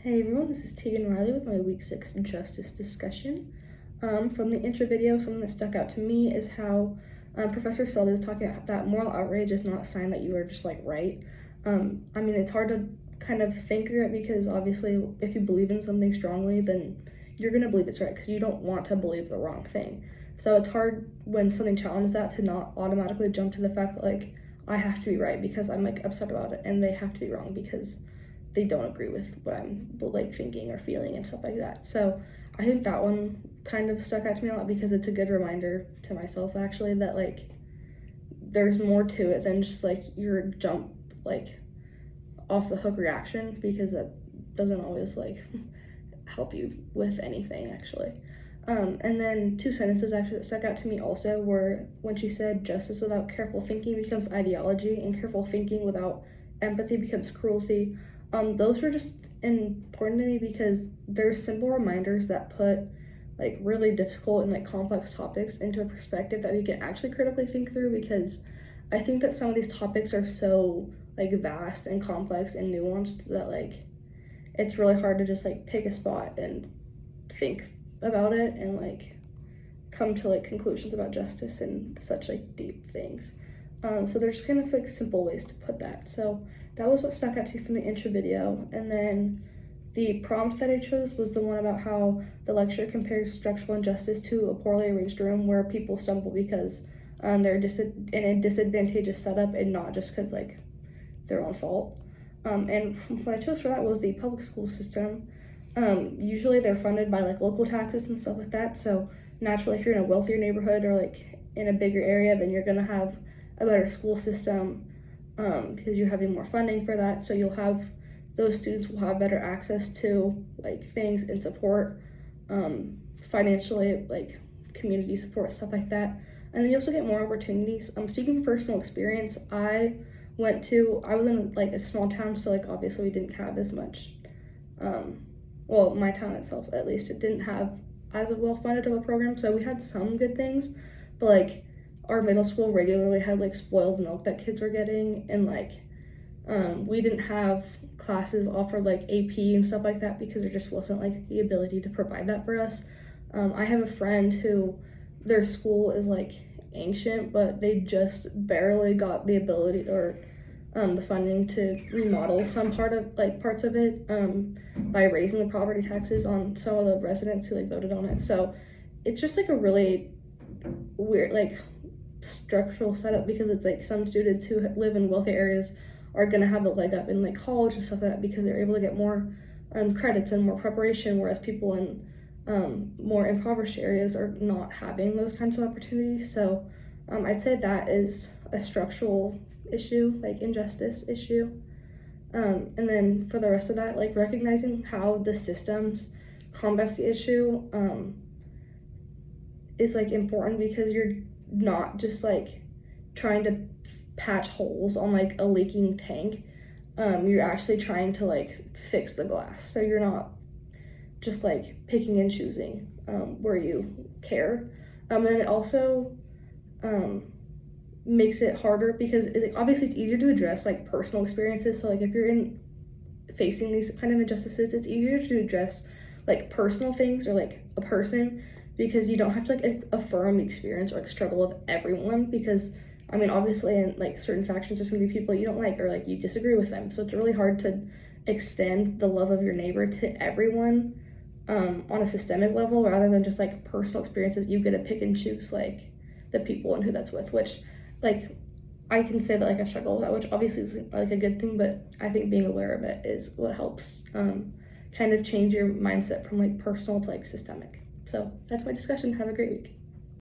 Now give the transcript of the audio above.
Hey everyone, this is Tegan Riley with my Week 6 Justice discussion. From the intro video, something that stuck out to me is how Professor Selby is talking about that moral outrage is not a sign that you are just like right. It's hard to kind of think through it because obviously if you believe in something strongly, then you're going to believe it's right because you don't want to believe the wrong thing. So it's hard when something challenges that to not automatically jump to the fact that like I have to be right because I'm like upset about it and they have to be wrong because they don't agree with what I'm like thinking or feeling and stuff like that. So I think that one kind of stuck out to me a lot because it's a good reminder to myself actually that like there's more to it than just like your jump like off the hook reaction, because that doesn't always like help you with anything actually. And then two sentences actually that stuck out to me also were when she said justice without careful thinking becomes ideology and careful thinking without empathy becomes cruelty. Those were just important to me because they're simple reminders that put like really difficult and like complex topics into a perspective that we can actually critically think through, because I think that some of these topics are so like vast and complex and nuanced that like it's really hard to just like pick a spot and think about it and like come to like conclusions about justice and such like deep things. So there's kind of like simple ways to put that. So that was what stuck out to me from the intro video. And then the prompt that I chose was the one about how the lecture compares structural injustice to a poorly arranged room where people stumble because they're in a disadvantageous setup and not just because like their own fault. And what I chose for that was the public school system. Usually they're funded by like local taxes and stuff like that. So naturally, if you're in a wealthier neighborhood or like in a bigger area, then you're gonna have a better school system because you're having more funding for that. So you'll have those students will have better access to like things and support financially, like community support, stuff like that. And then you also get more opportunities. Speaking from personal experience, I was in like a small town, so like obviously we didn't have as much well, my town itself at least, it didn't have as well funded of a program, so we had some good things, but like our middle school regularly had like spoiled milk that kids were getting, and like we didn't have classes offered like AP and stuff like that because there just wasn't like the ability to provide that for us. I have a friend who their school is like ancient, but they just barely got the ability or the funding to remodel some parts of it by raising the property taxes on some of the residents who like voted on it. So it's just like a really weird like structural setup, because it's like some students who live in wealthy areas are gonna have a leg up in like college and stuff like that because they're able to get more credits and more preparation, whereas people in more impoverished areas are not having those kinds of opportunities. So I'd say that is a structural issue, like injustice issue. And then for the rest of that, like recognizing how the systems combats the issue is like important, because you're not just like trying to patch holes on like a leaking tank. You're actually trying to like fix the glass, so you're not just like picking and choosing where you care. And it also makes it harder because obviously it's easier to address like personal experiences. So like if you're facing these kind of injustices, it's easier to address like personal things or like a person, because you don't have to like affirm the experience or like struggle of everyone, because obviously in like certain factions there's gonna be people you don't like or like you disagree with them, so it's really hard to extend the love of your neighbor to everyone on a systemic level, rather than just like personal experiences. You get to pick and choose like the people and who that's with, which like I can say that like I struggle with that, which obviously is like a good thing, but I think being aware of it is what helps kind of change your mindset from like personal to like systemic. So that's my discussion. Have a great week.